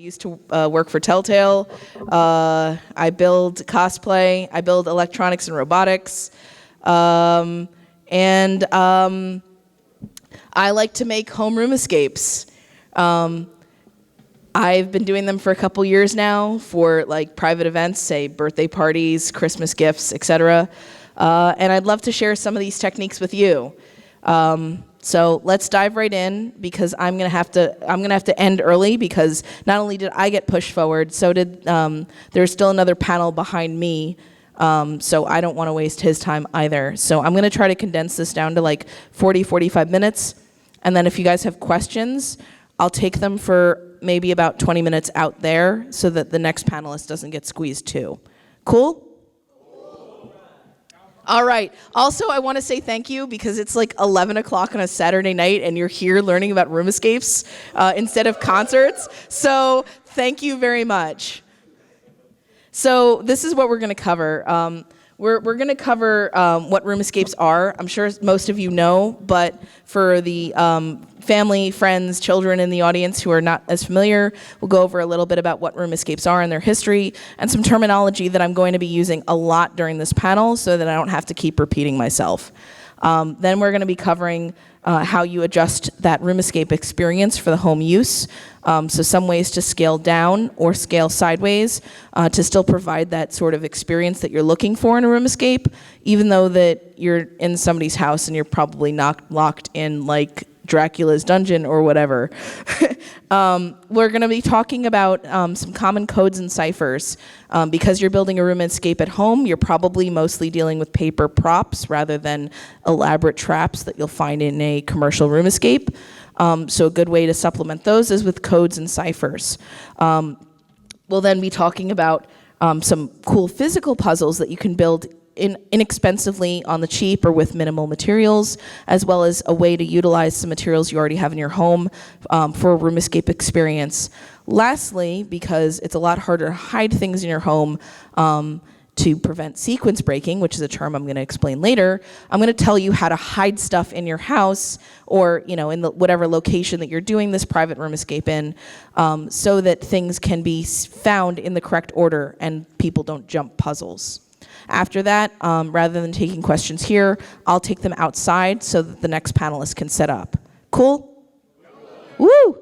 used to work for Telltale. I build cosplay. I build electronics and robotics. And I like to make homeroom escapes. I've been doing them for a couple years now for like private events, say birthday parties, Christmas gifts, etc. And I'd love to share some of these techniques with you. So let's dive right in, because I'm gonna have to end early, because not only did I get pushed forward, so did there's still another panel behind me. So I don't want to waste his time either. So I'm going to try to condense this down to like 40, 45 minutes. And then if you guys have questions, I'll take them for maybe about 20 minutes out there so that the next panelist doesn't get squeezed too. Cool? All right. Also, I want to say thank you, because it's like 11 o'clock on a Saturday night and you're here learning about room escapes instead of concerts. So thank you very much. So this is what we're going to cover. We're going to cover what room escapes are. I'm sure most of you know, but for the family, friends, children in the audience who are not as familiar, we'll go over a little bit about what room escapes are and their history, and some terminology that I'm going to be using a lot during this panel so that I don't have to keep repeating myself. Then we're going to be covering how you adjust that room escape experience for the home use. So some ways to scale down or scale sideways to still provide that sort of experience that you're looking for in a room escape, even though that you're in somebody's house and you're probably not locked in like Dracula's dungeon or whatever. We're going to be talking about some common codes and ciphers. Because you're building a room escape at home, you're probably mostly dealing with paper props rather than elaborate traps that you'll find in a commercial room escape. So a good way to supplement those is with codes and ciphers. We'll then be talking about some cool physical puzzles that you can build inexpensively on the cheap or with minimal materials, as well as a way to utilize some materials you already have in your home for a room escape experience. Lastly, because it's a lot harder to hide things in your home to prevent sequence breaking, which is a term I'm going to explain later, I'm going to tell you how to hide stuff in your house or in the whatever location that you're doing this private room escape in, so that things can be found in the correct order and people don't jump puzzles. After that, rather than taking questions here, I'll take them outside so that the next panelist can set up. Cool? Woo!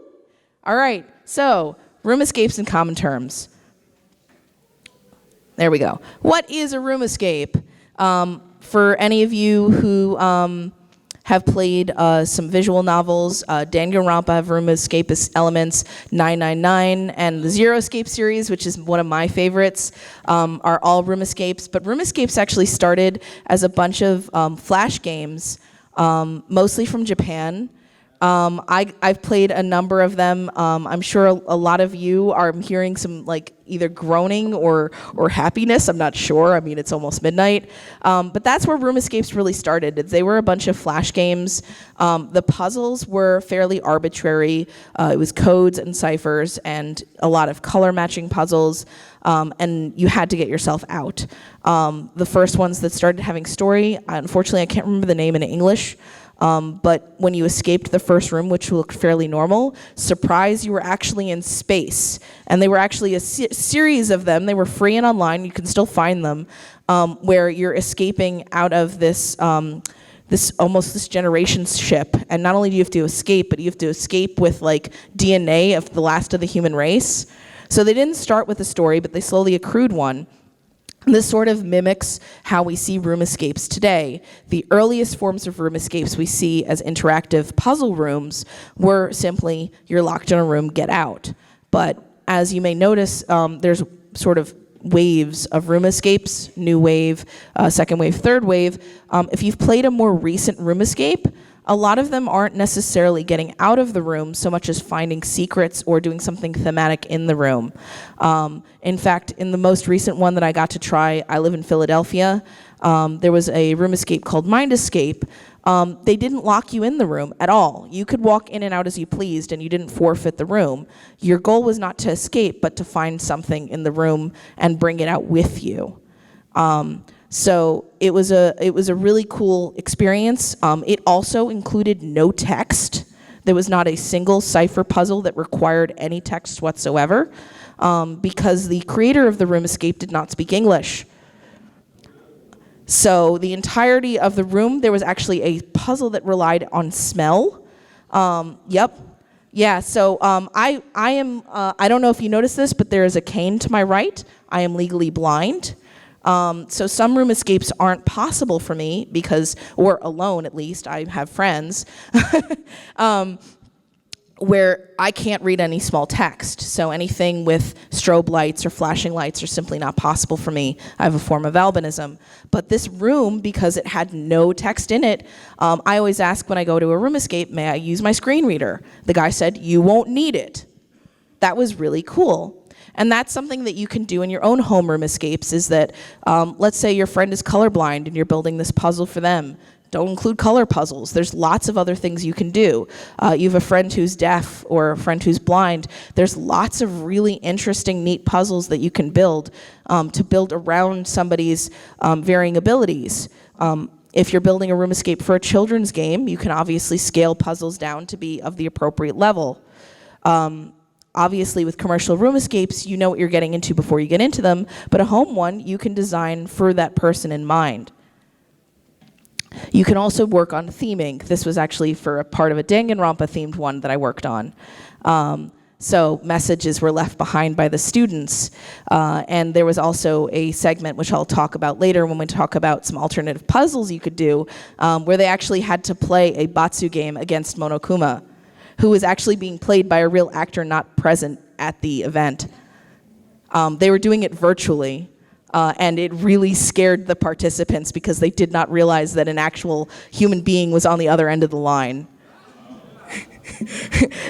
All right, so room escapes in common terms. There we go. What is a room escape? For any of you who have played some visual novels, Danganronpa Room Escape Elements 999 and the Zero Escape series, which is one of my favorites, are all room escapes. But room escapes actually started as a bunch of flash games, mostly from Japan. I've played a number of them. I'm sure a lot of you are hearing some like either groaning or happiness. I'm not sure. I mean, it's almost midnight. But that's where room escapes really started. They were a bunch of flash games. The puzzles were fairly arbitrary. It was codes and ciphers and a lot of color matching puzzles. And you had to get yourself out. The first ones that started having story, unfortunately, I can't remember the name in English. But when you escaped the first room, which looked fairly normal, surprise, you were actually in space. And they were actually a series of them. They were free and online. You can still find them, where you're escaping out of this this generation ship. And not only do you have to escape, but you have to escape with like DNA of the last of the human race. So they didn't start with a story, but they slowly accrued one. This sort of mimics how we see room escapes today. The earliest forms of room escapes we see as interactive puzzle rooms were simply, you're locked in a room, get out. But as you may notice, there's sort of waves of room escapes, new wave, second wave, third wave. If you've played a more recent room escape, a lot of them aren't necessarily getting out of the room so much as finding secrets or doing something thematic in the room. In fact, in the most recent one that I got to try, I live in Philadelphia, there was a room escape called Mind Escape. They didn't lock you in the room at all. You could walk in and out as you pleased and you didn't forfeit the room. Your goal was not to escape, but to find something in the room and bring it out with you. So it was a really cool experience. It also included no text. There was not a single Cipher puzzle that required any text whatsoever, because the creator of the room escape did not speak English. So the entirety of the room, there was actually a puzzle that relied on smell. Yep. Yeah, so I don't know if you noticed this, but there is a cane to my right. I am legally blind. So some room escapes aren't possible for me because, or alone at least, I have friends, where I can't read any small text. So anything with strobe lights or flashing lights are simply not possible for me. I have a form of albinism. But this room, because it had no text in it, I always ask when I go to a room escape, may I use my screen reader? The guy said, you won't need it. That was really cool. And that's something that you can do in your own homeroom escapes, is that, let's say your friend is colorblind and you're building this puzzle for them. Don't include color puzzles. There's lots of other things you can do. You have a friend who's deaf or a friend who's blind. There's lots of really interesting, neat puzzles that you can build to build around somebody's varying abilities. If you're building a room escape for a children's game, you can obviously scale puzzles down to be of the appropriate level. Obviously, with commercial room escapes, you know what you're getting into before you get into them, but a home one, you can design for that person in mind. You can also work on theming. This was actually for a part of a Danganronpa themed one that I worked on. So messages were left behind by the students. And there was also a segment, which I'll talk about later when we talk about some alternative puzzles you could do, where they actually had to play a Batsu game against Monokuma, who was actually being played by a real actor not present at the event. They were doing it virtually. And it really scared the participants because they did not realize that an actual human being was on the other end of the line.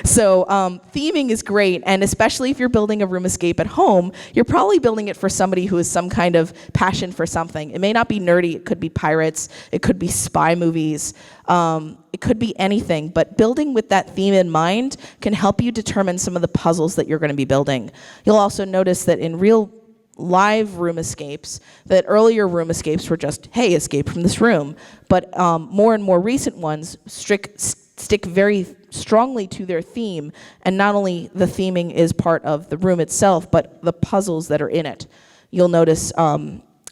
So theming is great, and especially if you're building a room escape at home, you're probably building it for somebody who has some kind of passion for something. It may not be nerdy, it could be pirates, it could be spy movies, it could be anything, but building with that theme in mind can help you determine some of the puzzles that you're going to be building. You'll also notice that in real live room escapes, that earlier room escapes were just, hey, escape from this room. But more and more recent ones stick very strongly to their theme, and not only the theming is part of the room itself, but the puzzles that are in it. You'll notice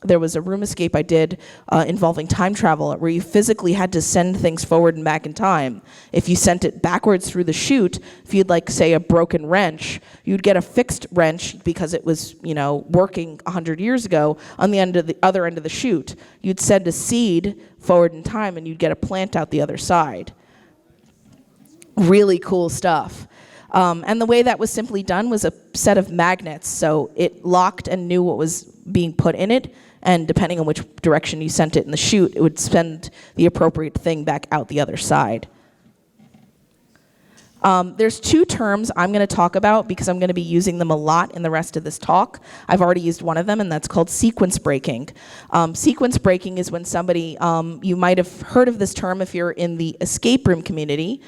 there was a room escape I did involving time travel, where you physically had to send things forward and back in time. If you sent it backwards through the chute, if you'd like, say, a broken wrench, you'd get a fixed wrench because it was, working 100 years ago on the other end of the chute. You'd send a seed forward in time and you'd get a plant out the other side. Really cool stuff. And the way that was simply done was a set of magnets, so it locked and knew what was being put in it, and depending on which direction you sent it in the chute, it would send the appropriate thing back out the other side. There's two terms I'm going to talk about because I'm going to be using them a lot in the rest of this talk. I've already used one of them, and that's called sequence breaking. Sequence breaking is when somebody, you might have heard of this term if you're in the escape room community.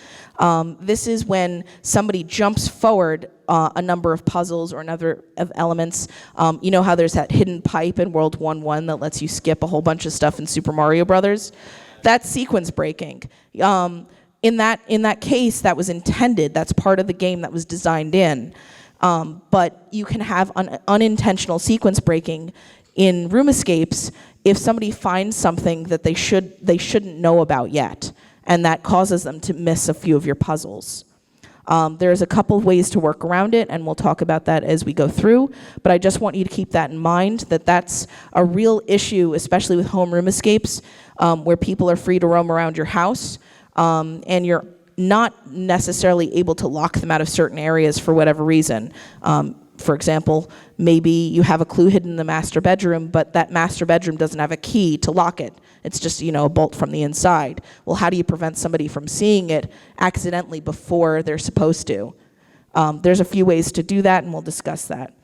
This is when somebody jumps forward a number of puzzles or another of elements. You know how there's that hidden pipe in World 1-1 that lets you skip a whole bunch of stuff in Super Mario Brothers? That's sequence breaking. In that case, that was intended. That's part of the game that was designed in. But you can have unintentional sequence breaking in room escapes if somebody finds something that they shouldn't know about yet, and that causes them to miss a few of your puzzles. There's a couple of ways to work around it, and we'll talk about that as we go through, but I just want you to keep that in mind, that that's a real issue, especially with home room escapes, where people are free to roam around your house, and you're not necessarily able to lock them out of certain areas for whatever reason. For example, maybe you have a clue hidden in the master bedroom, but that master bedroom doesn't have a key to lock it. It's just, a bolt from the inside. Well, how do you prevent somebody from seeing it accidentally before they're supposed to? There's a few ways to do that, and we'll discuss that.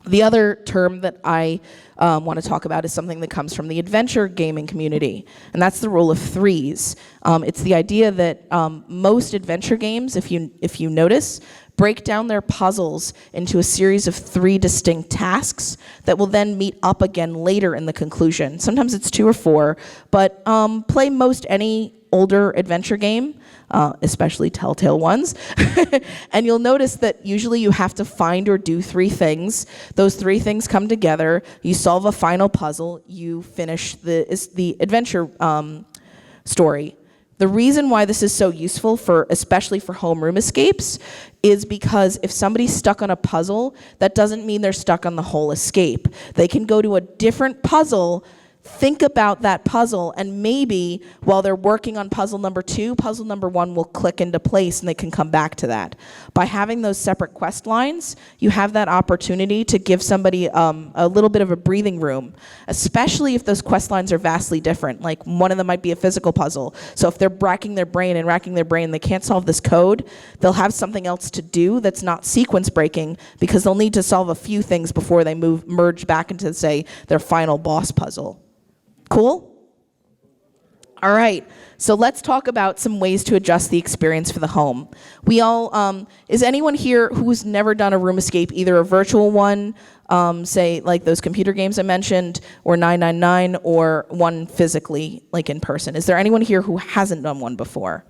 The other term that I want to talk about is something that comes from the adventure gaming community, and that's the rule of threes. It's the idea that most adventure games, if you notice, break down their puzzles into a series of 3 distinct tasks that will then meet up again later in the conclusion. Sometimes it's 2 or 4, but play most any older adventure game, especially Telltale ones, and you'll notice that usually you have to find or do 3 things. Those 3 things come together, you solve a final puzzle, you finish the adventure story. The reason why this is so useful, especially for homeroom escapes, is because if somebody's stuck on a puzzle, that doesn't mean they're stuck on the whole escape. They can go to a different puzzle, think about that puzzle, and maybe while they're working on puzzle number 2, puzzle number 1 will click into place and they can come back to that. By having those separate quest lines, you have that opportunity to give somebody a little bit of a breathing room, especially if those quest lines are vastly different. Like one of them might be a physical puzzle. So if they're racking their brain, they can't solve this code, they'll have something else to do that's not sequence breaking because they'll need to solve a few things before they merge back into, say, their final boss puzzle. Cool? All right, so let's talk about some ways to adjust the experience for the home. We all, is anyone here who's never done a room escape, either a virtual one, say like those computer games I mentioned, or 999, or one physically, like in person? Is there anyone here who hasn't done one before?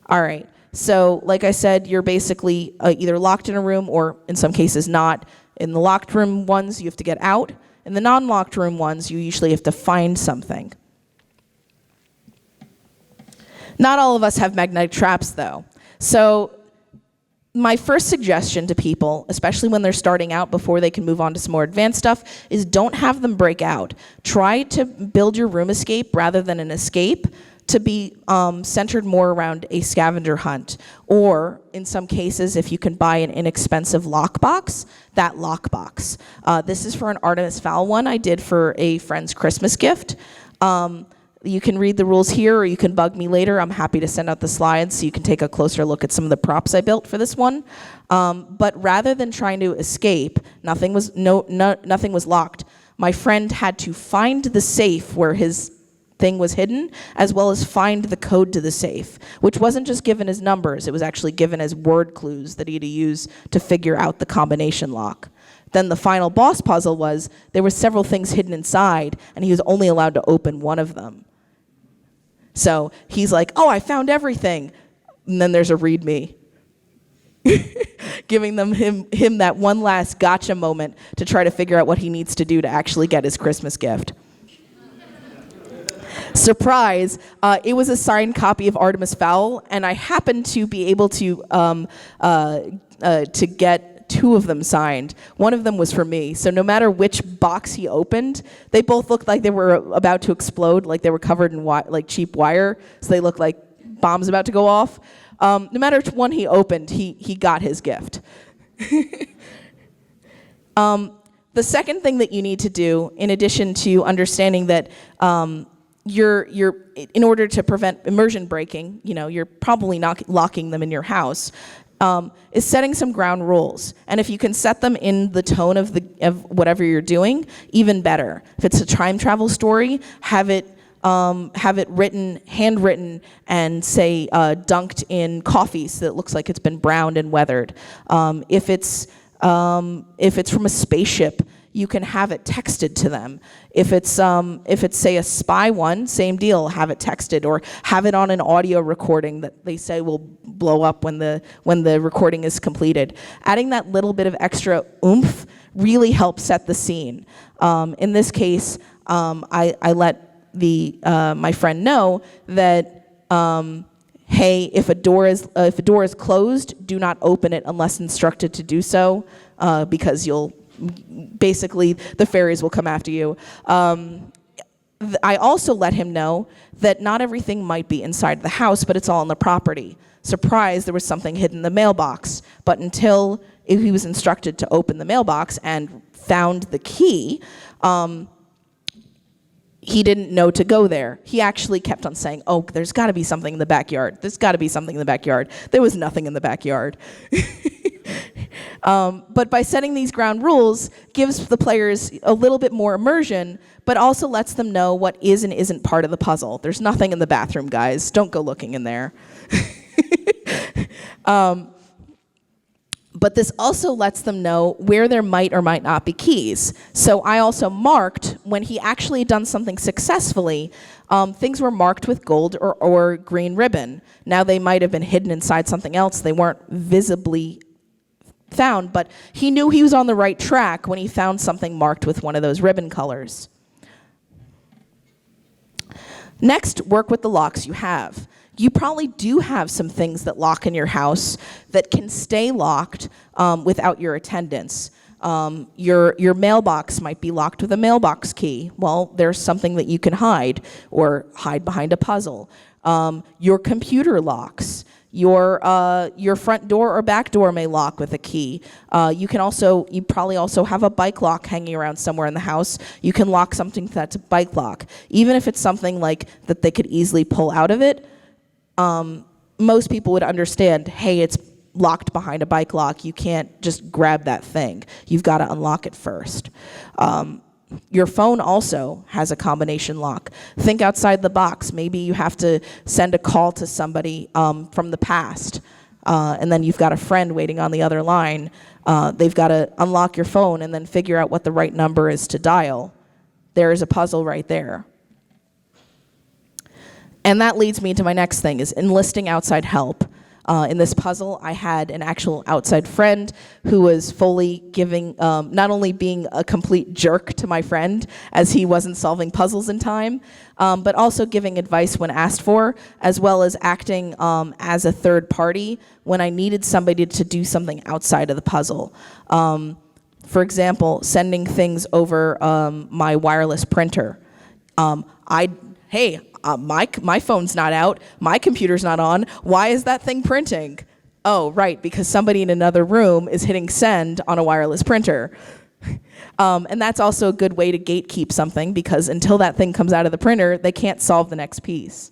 All right, so like I said, you're basically either locked in a room or in some cases not. In the locked room ones, you have to get out. In the non-locked room ones, you usually have to find something. Not all of us have magnetic traps, though. So my first suggestion to people, especially when they're starting out before they can move on to some more advanced stuff, is don't have them break out. Try to build your room escape rather than an escape to be centered more around a scavenger hunt. Or, in some cases, if you can buy an inexpensive lockbox, that lockbox. This is for an Artemis Fowl one I did for a friend's Christmas gift. You can read the rules here, or you can bug me later. I'm happy to send out the slides so you can take a closer look at some of the props I built for this one. But rather than trying to escape, nothing was locked. My friend had to find the safe where his thing was hidden, as well as find the code to the safe, which wasn't just given as numbers, it was actually given as word clues that he had to use to figure out the combination lock. Then the final boss puzzle was, there were several things hidden inside, and he was only allowed to open one of them. So he's like, oh, I found everything. And then there's a readme. Giving him that one last gotcha moment to try to figure out what he needs to do to actually get his Christmas gift. Surprise, it was a signed copy of Artemis Fowl, and I happened to be able to get 2 of them signed. One of them was for me, so no matter which box he opened, they both looked like they were about to explode, like they were covered in like cheap wire, so they looked like bombs about to go off. No matter which one he opened, he got his gift. The second thing that you need to do, in addition to understanding that you're in order to prevent immersion breaking, you're probably not locking them in your house, is setting some ground rules. And if you can set them in the tone of whatever you're doing, even better. If it's a time travel story, have it written, handwritten, and say dunked in coffee so that it looks like it's been browned and weathered. If it's from a spaceship, you can have it texted to them. If it's say a spy one, same deal, have it texted, or have it on an audio recording that they say will blow up when the recording is completed. Adding that little bit of extra oomph really helps set the scene. In this case, I let my friend know that hey, if a door is closed, do not open it unless instructed to do so, because basically the fairies will come after you. I also let him know that not everything might be inside the house, but it's all on the property. Surprise, there was something hidden in the mailbox, but until he was instructed to open the mailbox and found the key, he didn't know to go there. He actually kept on saying, oh, there's got to be something in the backyard. There's got to be something in the backyard. There was nothing in the backyard. But by setting these ground rules, gives the players a little bit more immersion, but also lets them know what is and isn't part of the puzzle. There's nothing in the bathroom, guys. Don't go looking in there. But this also lets them know where there might or might not be keys. So I also marked, when he actually done something successfully, things were marked with gold or green ribbon. Now they might have been hidden inside something else. They weren't visibly found, but he knew he was on the right track when he found something marked with one of those ribbon colors. Next, work with the locks you have. You probably do have some things that lock in your house that can stay locked without your attendance. Your mailbox might be locked with a mailbox key. Well, there's something that you can hide, or hide behind a puzzle. Your computer locks. Your front door or back door may lock with a key. You probably also have a bike lock hanging around somewhere in the house. You can lock something that's a bike lock. Even if it's something like that they could easily pull out of it, most people would understand, hey, it's locked behind a bike lock. You can't just grab that thing. You've got to unlock it first. Your phone also has a combination lock. Think outside the box. Maybe you have to send a call to somebody from the past, and then you've got a friend waiting on the other line. They've got to unlock your phone and then figure out what the right number is to dial. There is a puzzle right there. And that leads me to my next thing, is enlisting outside help. In this puzzle, I had an actual outside friend who was fully giving, not only being a complete jerk to my friend as he wasn't solving puzzles in time, but also giving advice when asked for, as well as acting as a third party when I needed somebody to do something outside of the puzzle. For example, sending things over my wireless printer. My phone's not out, my computer's not on, why is that thing printing? Oh, right, because somebody in another room is hitting send on a wireless printer. And that's also a good way to gatekeep something, because until that thing comes out of the printer, they can't solve the next piece.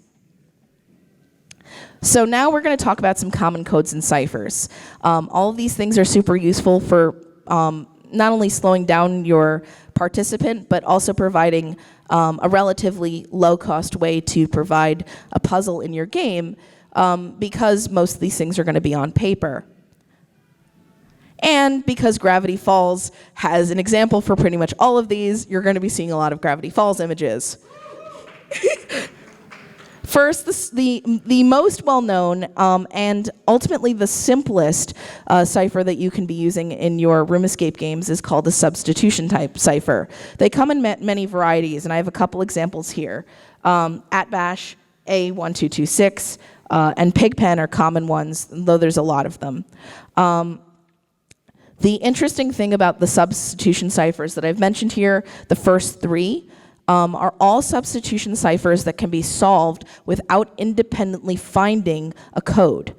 So now we're going to talk about some common codes and ciphers. All of these things are super useful for not only slowing down your participant, but also providing a relatively low-cost way to provide a puzzle in your game, because most of these things are going to be on paper. And because Gravity Falls has an example for pretty much all of these, you're going to be seeing a lot of Gravity Falls images. First, the most well-known and ultimately the simplest cipher that you can be using in your room escape games is called a substitution type cipher. They come in many varieties, and I have a couple examples here. @bash, A1226, and Pigpen are common ones, though there's a lot of them. The interesting thing about the substitution ciphers that I've mentioned here, the first three, are all substitution ciphers that can be solved without independently finding a code.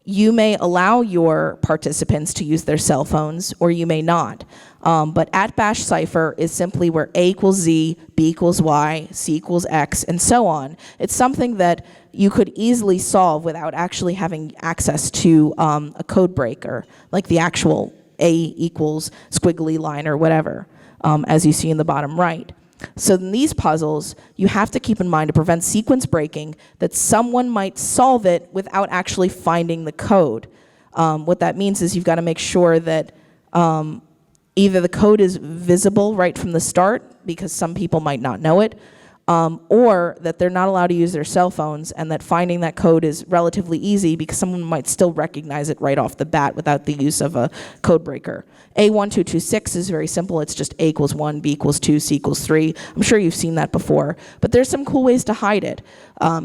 You may allow your participants to use their cell phones, or you may not. But @bash cipher is simply where A equals Z, B equals Y, C equals X, and so on. It's something that you could easily solve without actually having access to a code breaker, like the actual A equals squiggly line or whatever. As you see in the bottom right. So in these puzzles, you have to keep in mind to prevent sequence breaking that someone might solve it without actually finding the code. What that means is you've got to make sure that either the code is visible right from the start, because some people might not know it, or that they're not allowed to use their cell phones, and that finding that code is relatively easy because someone might still recognize it right off the bat without the use of a code breaker. A1226 is very simple. It's just A equals 1, B equals 2, C equals 3. I'm sure you've seen that before, but there's some cool ways to hide it.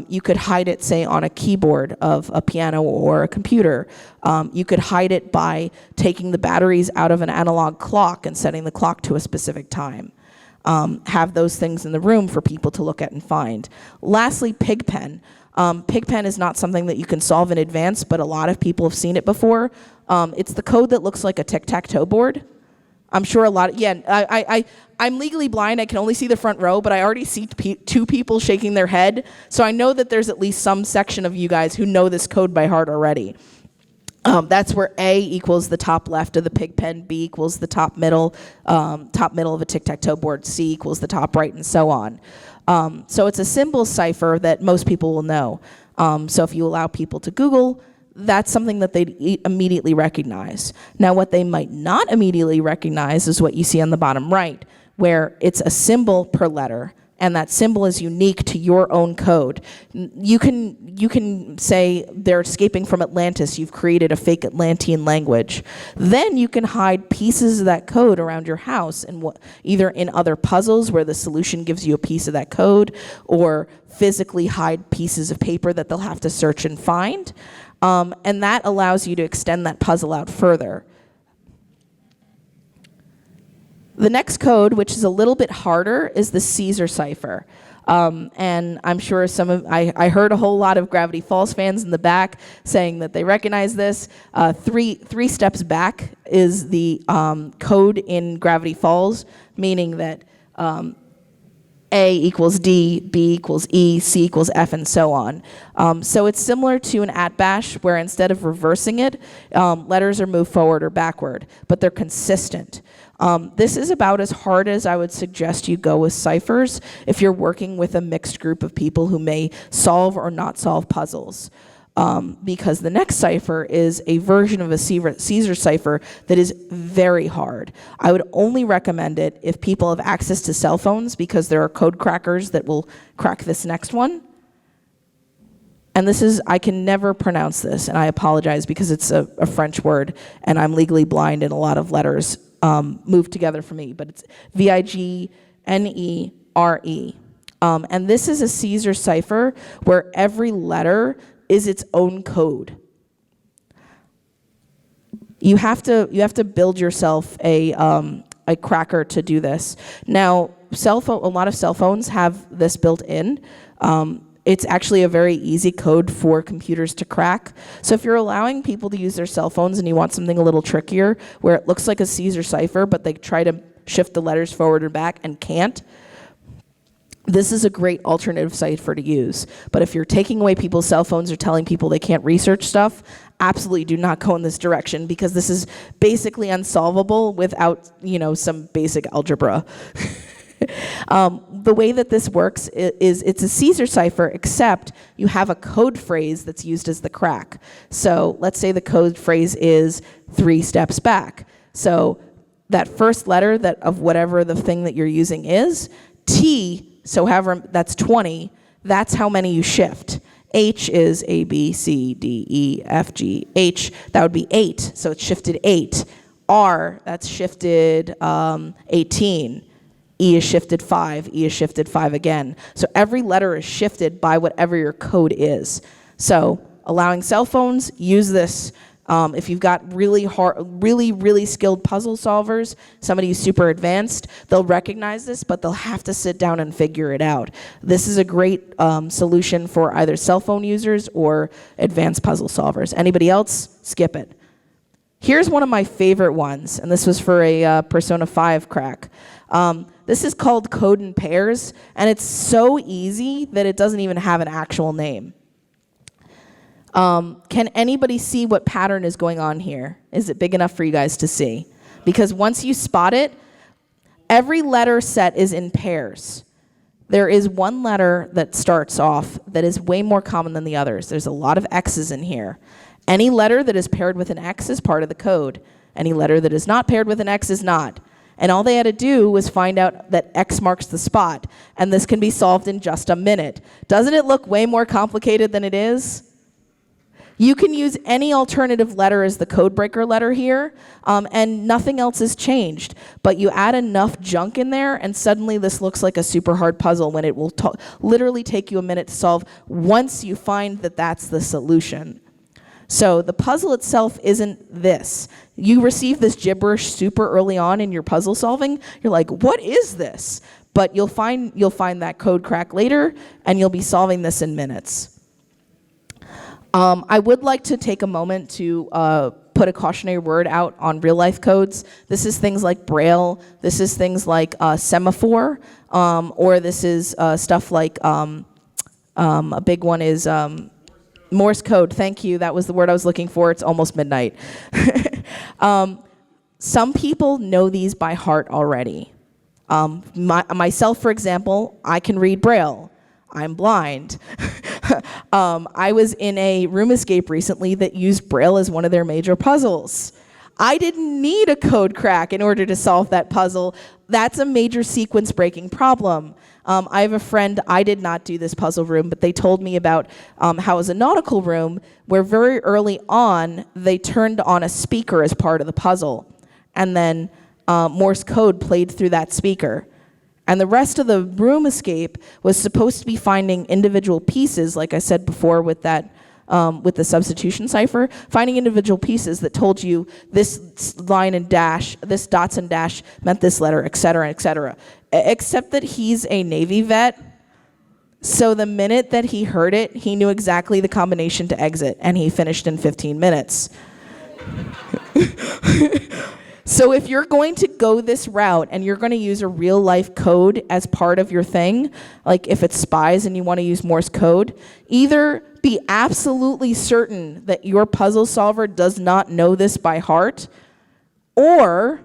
You could hide it, say, on a keyboard of a piano or a computer. You could hide it by taking the batteries out of an analog clock and setting the clock to a specific time. Have those things in the room for people to look at and find. Lastly, Pigpen. Pigpen is not something that you can solve in advance, but a lot of people have seen it before. It's the code that looks like a tic-tac-toe board. I'm sure a lot, I'm legally blind, I can only see the front row, but I already see two people shaking their head, so I know that there's at least some section of you guys who know this code by heart already. That's where A equals the top left of the Pigpen, B equals the top middle of a tic-tac-toe board, C equals the top right, and so on. So it's a symbol cipher that most people will know. So if you allow people to Google, that's something that they'd immediately recognize. Now, what they might not immediately recognize is what you see on the bottom right, where it's a symbol per letter, and that symbol is unique to your own code. You can say they're escaping from Atlantis, you've created a fake Atlantean language. Then you can hide pieces of that code around your house, and either in other puzzles where the solution gives you a piece of that code, or physically hide pieces of paper that they'll have to search and find. And that allows you to extend that puzzle out further. The next code, which is a little bit harder, is the Caesar cipher. And I'm sure I heard a whole lot of Gravity Falls fans in the back saying that they recognize this. Three steps back is the code in Gravity Falls, meaning that A equals D, B equals E, C equals F, and so on. So it's similar to an @bash, where instead of reversing it, letters are moved forward or backward, but they're consistent. This is about as hard as I would suggest you go with ciphers if you're working with a mixed group of people who may solve or not solve puzzles. Because the next cipher is a version of a Caesar cipher that is very hard. I would only recommend it if people have access to cell phones, because there are code crackers that will crack this next one. And this is, I can never pronounce this, and I apologize because it's a French word, and I'm legally blind, and a lot of letters move together for me, but it's Vignere. And this is a Caesar cipher where every letter is its own code. You have to build yourself a cracker to do this. Now, a lot of cell phones have this built in. It's actually a very easy code for computers to crack. So if you're allowing people to use their cell phones and you want something a little trickier, where it looks like a Caesar cipher, but they try to shift the letters forward or back and can't, this is a great alternative cipher to use. But if you're taking away people's cell phones or telling people they can't research stuff, absolutely do not go in this direction, because this is basically unsolvable without, some basic algebra. The way that this works is it's a Caesar cipher, except you have a code phrase that's used as the crack. So let's say the code phrase is 3 steps back. So that first letter of whatever the thing that you're using is, T, so however, that's 20, that's how many you shift. H is A, B, C, D, E, F, G, H, that would be 8, so it's shifted 8. R, that's shifted 18. E is shifted 5, E is shifted 5 again. So every letter is shifted by whatever your code is. So allowing cell phones, use this. If you've got really skilled puzzle solvers, somebody who's super advanced, they'll recognize this, but they'll have to sit down and figure it out. This is a great solution for either cell phone users or advanced puzzle solvers. Anybody else? Skip it. Here's one of my favorite ones, and this was for a Persona 5 crack. This is called Code in Pairs, and it's so easy that it doesn't even have an actual name. Can anybody see what pattern is going on here? Is it big enough for you guys to see? Because once you spot it, every letter set is in pairs. There is one letter that starts off that is way more common than the others. There's a lot of X's in here. Any letter that is paired with an X is part of the code. Any letter that is not paired with an X is not. And all they had to do was find out that X marks the spot, and this can be solved in just a minute. Doesn't it look way more complicated than it is? You can use any alternative letter as the code breaker letter here, and nothing else has changed. But you add enough junk in there, and suddenly this looks like a super hard puzzle when it will literally take you a minute to solve once you find that that's the solution. So the puzzle itself isn't this. You receive this gibberish super early on in your puzzle solving. You're like, what is this? But you'll find that code crack later, and you'll be solving this in minutes. I would like to take a moment to put a cautionary word out on real life codes. This is things like Braille. This is things like semaphore, or this is stuff like a big one is Morse code. Thank you. That was the word I was looking for. It's almost midnight. Some people know these by heart already. Myself, for example, I can read Braille. I'm blind. I was in a room escape recently that used Braille as one of their major puzzles. I didn't need a code crack in order to solve that puzzle. That's a major sequence breaking problem. I have a friend, I did not do this puzzle room, but they told me about how it was a nautical room where very early on they turned on a speaker as part of the puzzle. And then Morse code played through that speaker. And the rest of the room escape was supposed to be finding individual pieces, like I said before with that, with the substitution cipher, finding individual pieces that told you this line and dash, this dots and dash meant this letter, et cetera, et cetera. Except that he's a Navy vet, so the minute that he heard it, he knew exactly the combination to exit, and he finished in 15 minutes. So if you're going to go this route and you're going to use a real life code as part of your thing, like if it's spies and you want to use Morse code, either be absolutely certain that your puzzle solver does not know this by heart, or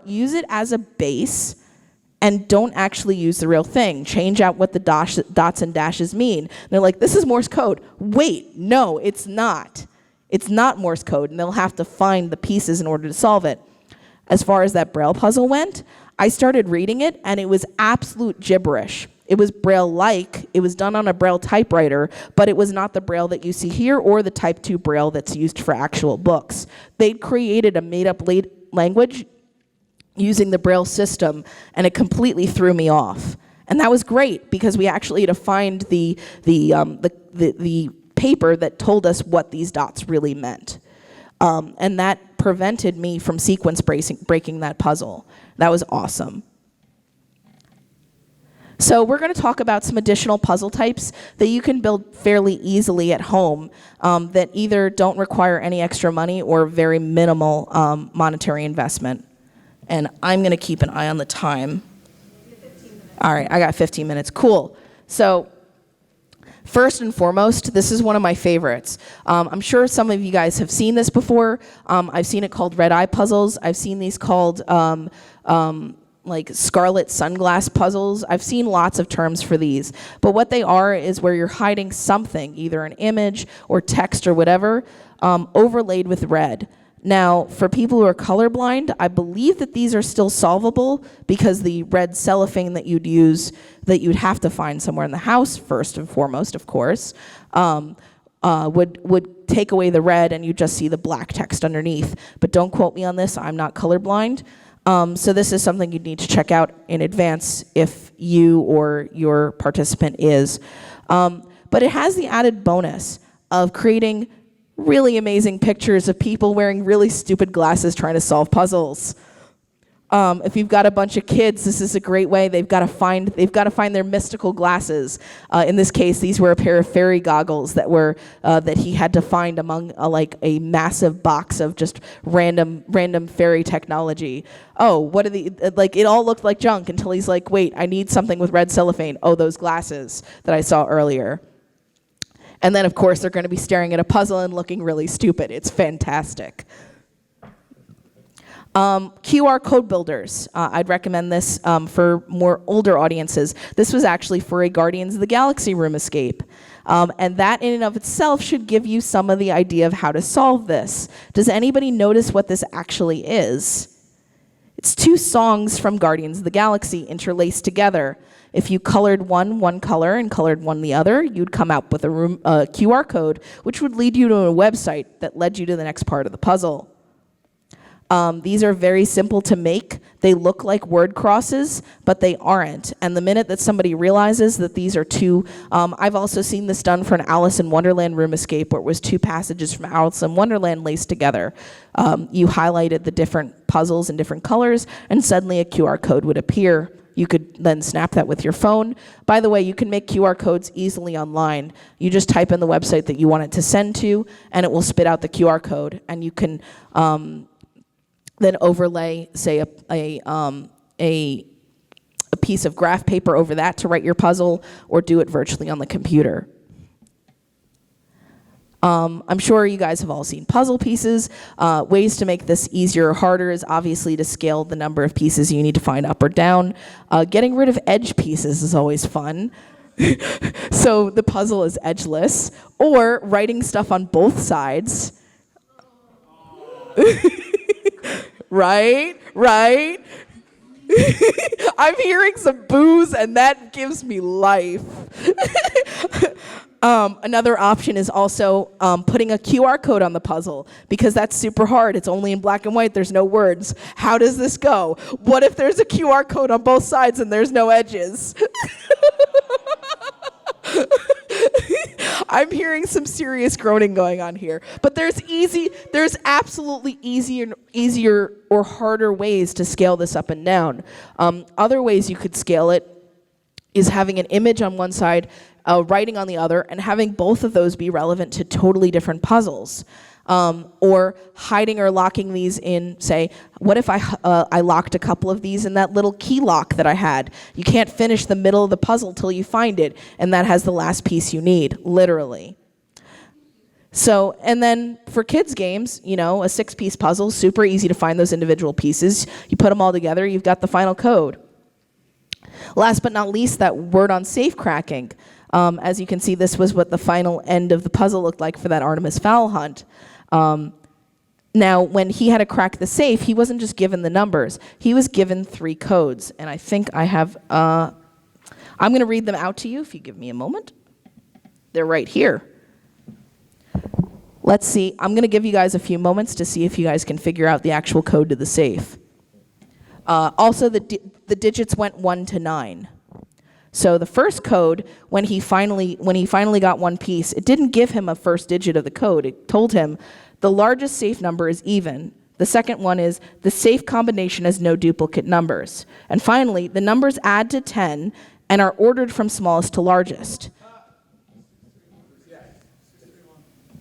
use it as a base and don't actually use the real thing. Change out what the dots and dashes mean. And they're like, this is Morse code. Wait, no, it's not. It's not Morse code, and they'll have to find the pieces in order to solve it. As far as that Braille puzzle went, I started reading it, and it was absolute gibberish. It was Braille-like. It was done on a Braille typewriter, but it was not the Braille that you see here or the Type 2 Braille that's used for actual books. They'd created a made-up language using the Braille system, and it completely threw me off. And that was great, because we actually had to find the paper that told us what these dots really meant. And that prevented me from sequence breaking that puzzle. That was awesome. So we're going to talk about some additional puzzle types that you can build fairly easily at home that either don't require any extra money or very minimal monetary investment. And I'm going to keep an eye on the time. All right, I got 15 minutes. Cool. So first and foremost, this is one of my favorites. I'm sure some of you guys have seen this before. I've seen it called red eye puzzles. I've seen these called like scarlet sunglass puzzles. I've seen lots of terms for these. But what they are is where you're hiding something, either an image or text or whatever, overlaid with red. Now, for people who are colorblind, I believe that these are still solvable because the red cellophane that you'd use, that you'd have to find somewhere in the house, first and foremost, of course, would take away the red and you just see the black text underneath. But don't quote me on this, I'm not colorblind. So this is something you'd need to check out in advance if you or your participant is. But it has the added bonus of creating really amazing pictures of people wearing really stupid glasses trying to solve puzzles. If you've got a bunch of kids, this is a great way. They've got to find their mystical glasses. In this case, these were a pair of fairy goggles that were that he had to find among like a massive box of just random fairy technology. Oh, what are the like? It all looked like junk until he's like, wait, I need something with red cellophane. Oh, those glasses that I saw earlier. And then, of course, they're going to be staring at a puzzle and looking really stupid. It's fantastic. QR code builders. I'd recommend this for more older audiences. This was actually for a Guardians of the Galaxy room escape. And that in and of itself should give you some of the idea of how to solve this. Does anybody notice what this actually is? It's two songs from Guardians of the Galaxy interlaced together. If you colored one color and colored one the other, you'd come out with a QR code, which would lead you to a website that led you to the next part of the puzzle. These are very simple to make. They look like word crosses, but they aren't. And the minute that somebody realizes that these are two, I've also seen this done for an Alice in Wonderland room escape where it was two passages from Alice in Wonderland laced together. You highlighted the different puzzles in different colors, and suddenly a QR code would appear. You could then snap that with your phone. By the way, you can make QR codes easily online. You just type in the website that you want it to send to, and it will spit out the QR code. And you can then overlay, say, a piece of graph paper over that to write your puzzle, or do it virtually on the computer. I'm sure you guys have all seen puzzle pieces. Ways to make this easier or harder is obviously to scale the number of pieces you need to find up or down. Getting rid of edge pieces is always fun. So the puzzle is edgeless, or writing stuff on both sides. Right? I'm hearing some boos, and that gives me life. Another option is also putting a QR code on the puzzle, because that's super hard. It's only in black and white. There's no words. How does this go? What if there's a QR code on both sides and there's no edges? I'm hearing some serious groaning going on here. But there's absolutely easier or harder ways to scale this up and down. Other ways you could scale it is having an image on one side, writing on the other, and having both of those be relevant to totally different puzzles. Or hiding or locking these in, say, what if I locked a couple of these in that little key lock that I had? You can't finish the middle of the puzzle till you find it, and that has the last piece you need, literally. So, and then for kids' games, a 6-piece puzzle, super easy to find those individual pieces. You put them all together, you've got the final code. Last but not least, that word on safecracking. As you can see, this was what the final end of the puzzle looked like for that Artemis Fowl hunt. Now, when he had to crack the safe, he wasn't just given the numbers. He was given 3 codes. And I think I have, I'm going to read them out to you if you give me a moment. They're right here. Let's see. I'm going to give you guys a few moments to see if you guys can figure out the actual code to the safe. Also, the digits went 1 to 9. So the first code, when he finally got one piece, it didn't give him a first digit of the code. It told him the largest safe number is even. The second one is the safe combination has no duplicate numbers. And finally, the numbers add to 10 and are ordered from smallest to largest.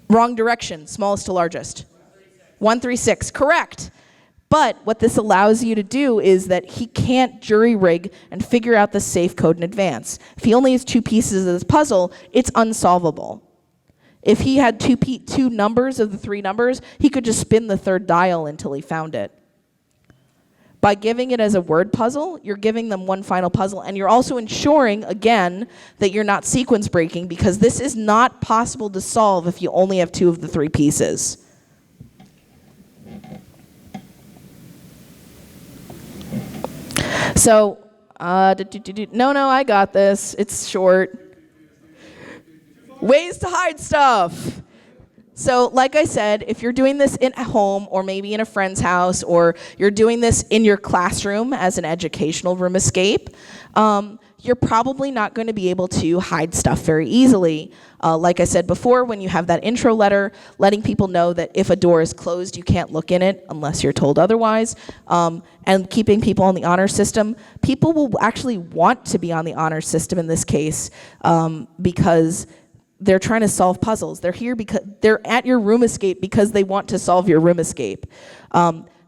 Wrong direction, smallest to largest. 136, correct. But what this allows you to do is that he can't jury rig and figure out the safe code in advance. If he only has 2 pieces of this puzzle, it's unsolvable. If he had two numbers of the 3 numbers, he could just spin the 3rd dial until he found it. By giving it as a word puzzle, you're giving them one final puzzle, and you're also ensuring, again, that you're not sequence breaking, because this is not possible to solve if you only have 2 of the 3 pieces. So, no, I got this. It's short. Ways to hide stuff. So, like I said, if you're doing this at home or maybe in a friend's house, or you're doing this in your classroom as an educational room escape, you're probably not going to be able to hide stuff very easily. Like I said before, when you have that intro letter, letting people know that if a door is closed, you can't look in it unless you're told otherwise, and keeping people on the honor system. People will actually want to be on the honor system in this case, because they're trying to solve puzzles. They're here because they're at your room escape because they want to solve your room escape.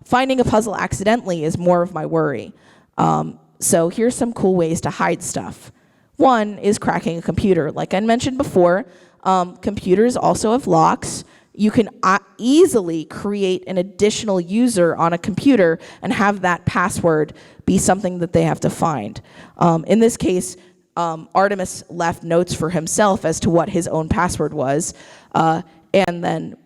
Finding a puzzle accidentally is more of my worry. So here's some cool ways to hide stuff. One is cracking a computer. Like I mentioned before, computers also have locks. You can easily create an additional user on a computer and have that password be something that they have to find. In this case, Artemis left notes for himself as to what his own password was. And then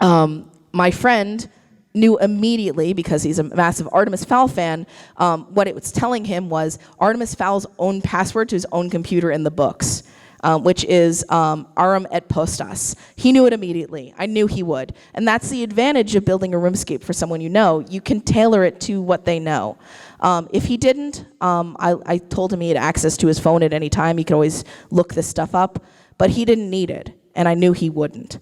my friend knew immediately, because he's a massive Artemis Fowl fan, what it was telling him was Artemis Fowl's own password to his own computer in the books, which is Aram et Postas. He knew it immediately. I knew he would. And that's the advantage of building a roomscape for someone you know. You can tailor it to what they know. If he didn't, I told him he had access to his phone at any time. He could always look this stuff up, but he didn't need it, and I knew he wouldn't.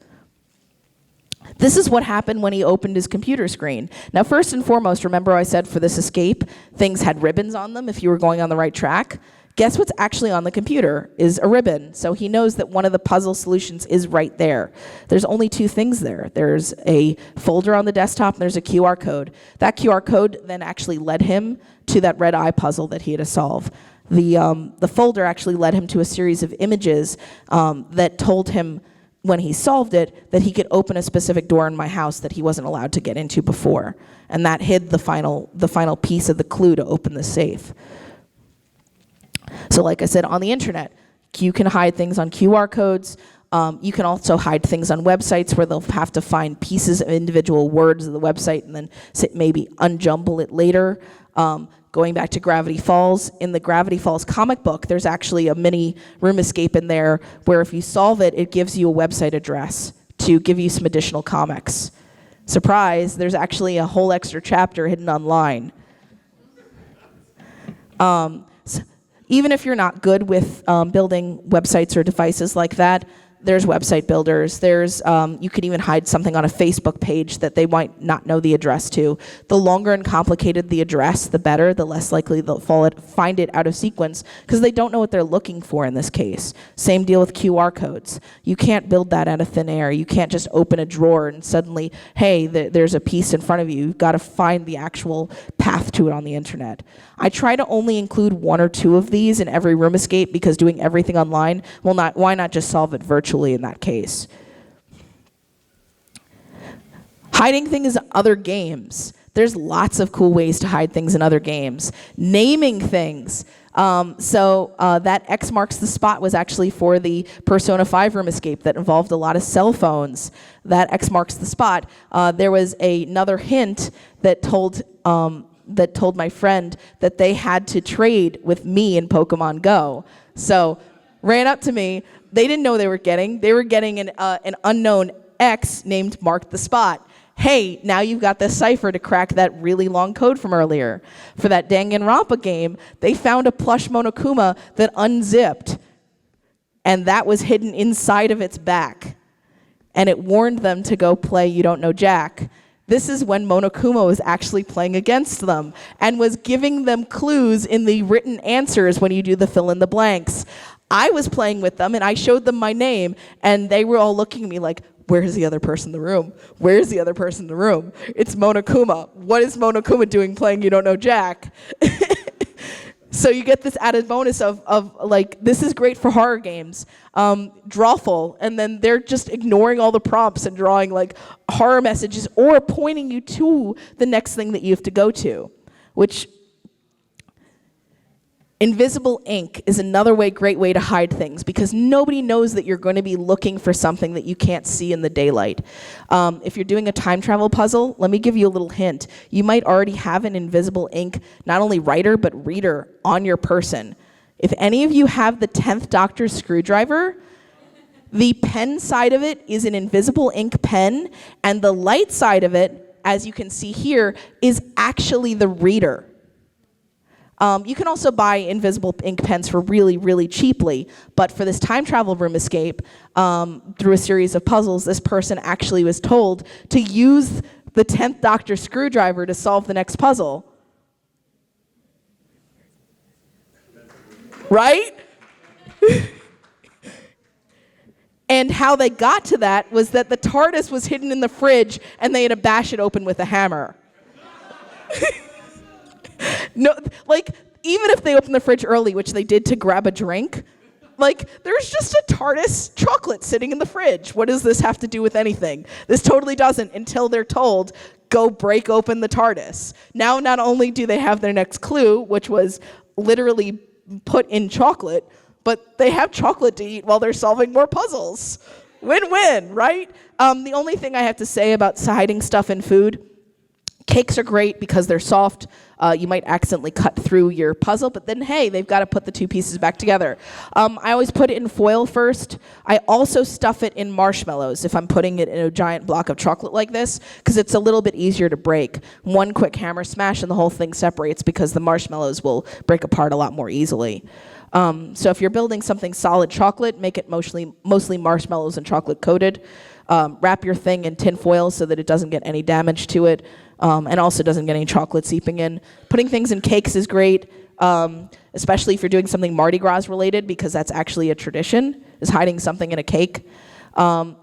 This is what happened when he opened his computer screen. Now, first and foremost, remember I said for this escape, things had ribbons on them if you were going on the right track? Guess what's actually on the computer is a ribbon. So he knows that one of the puzzle solutions is right there. There's only 2 things there. There's a folder on the desktop and there's a QR code. That QR code then actually led him to that red eye puzzle that he had to solve. The folder actually led him to a series of images that told him, when he solved it, that he could open a specific door in my house that he wasn't allowed to get into before. And that hid the final piece of the clue to open the safe. So like I said, on the internet, you can hide things on QR codes. You can also hide things on websites where they'll have to find pieces of individual words of the website and then maybe unjumble it later. Going back to Gravity Falls, in the Gravity Falls comic book, there's actually a mini room escape in there where if you solve it, it gives you a website address to give you some additional comics. Surprise, there's actually a whole extra chapter hidden online. So even if you're not good with building websites or devices like that, there's website builders. There's you could even hide something on a Facebook page that they might not know the address to. The longer and complicated the address, the better, the less likely they'll find it out of sequence, because they don't know what they're looking for in this case. Same deal with QR codes. You can't build that out of thin air. You can't just open a drawer and suddenly, hey, there's a piece in front of you. You've got to find the actual path to it on the internet. I try to only include 1 or 2 of these in every room escape, because doing everything online, well, why not just solve it virtually in that case? Hiding things in other games. There's lots of cool ways to hide things in other games. Naming things. That X marks the spot was actually for the Persona 5 room escape that involved a lot of cell phones. That X marks the spot. There was another hint that told my friend that they had to trade with me in Pokemon Go. So ran up to me. They didn't know they were getting an unknown X named Mark the Spot. Hey, now you've got this cipher to crack that really long code from earlier. For that Danganronpa game, they found a plush Monokuma that unzipped, and that was hidden inside of its back. And it warned them to go play You Don't Know Jack. This is when Monokuma was actually playing against them and was giving them clues in the written answers when you do the fill in the blanks. I was playing with them and I showed them my name, and they were all looking at me like, where's the other person in the room? Where's the other person in the room? It's Monokuma. What is Monokuma doing playing You Don't Know Jack? So you get this added bonus of like, this is great for horror games. Drawful, and then they're just ignoring all the prompts and drawing like horror messages or pointing you to the next thing that you have to go to, which invisible ink is another great way to hide things, because nobody knows that you're going to be looking for something that you can't see in the daylight. If you're doing a time travel puzzle, let me give you a little hint. You might already have an invisible ink, not only writer, but reader on your person. If any of you have the 10th Doctor's screwdriver, the pen side of it is an invisible ink pen, and the light side of it, as you can see here, is actually the reader. You can also buy invisible ink pens for really, really cheaply, but for this time travel room escape, through a series of puzzles, this person actually was told to use the 10th Doctor screwdriver to solve the next puzzle. Right? And how they got to that was that the TARDIS was hidden in the fridge and they had to bash it open with a hammer. No, like, even if they opened the fridge early, which they did to grab a drink, like, there's just a TARDIS chocolate sitting in the fridge. What does this have to do with anything? This totally doesn't, until they're told, go break open the TARDIS. Now, not only do they have their next clue, which was literally put in chocolate, but they have chocolate to eat while they're solving more puzzles. Win-win, right? The only thing I have to say about hiding stuff in food, cakes are great because they're soft. You might accidentally cut through your puzzle, but then, hey, they've got to put the 2 pieces back together. I always put it in foil first. I also stuff it in marshmallows if I'm putting it in a giant block of chocolate like this, because it's a little bit easier to break. One quick hammer smash and the whole thing separates, because the marshmallows will break apart a lot more easily. So if you're building something solid chocolate, make it mostly marshmallows and chocolate coated. Wrap your thing in tin foil so that it doesn't get any damage to it, and also doesn't get any chocolate seeping in. Putting things in cakes is great, especially if you're doing something Mardi Gras related, because that's actually a tradition, is hiding something in a cake.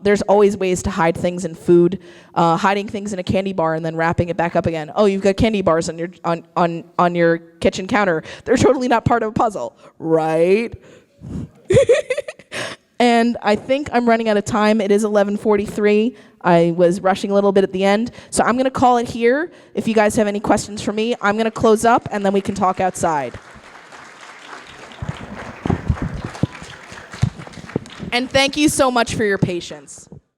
There's always ways to hide things in food. Hiding things in a candy bar and then wrapping it back up again. Oh, you've got candy bars on your kitchen counter. They're totally not part of a puzzle, right? And I think I'm running out of time. It is 11:43. I was rushing a little bit at the end. So I'm going to call it here. If you guys have any questions for me, I'm going to close up, and then we can talk outside. And thank you so much for your patience.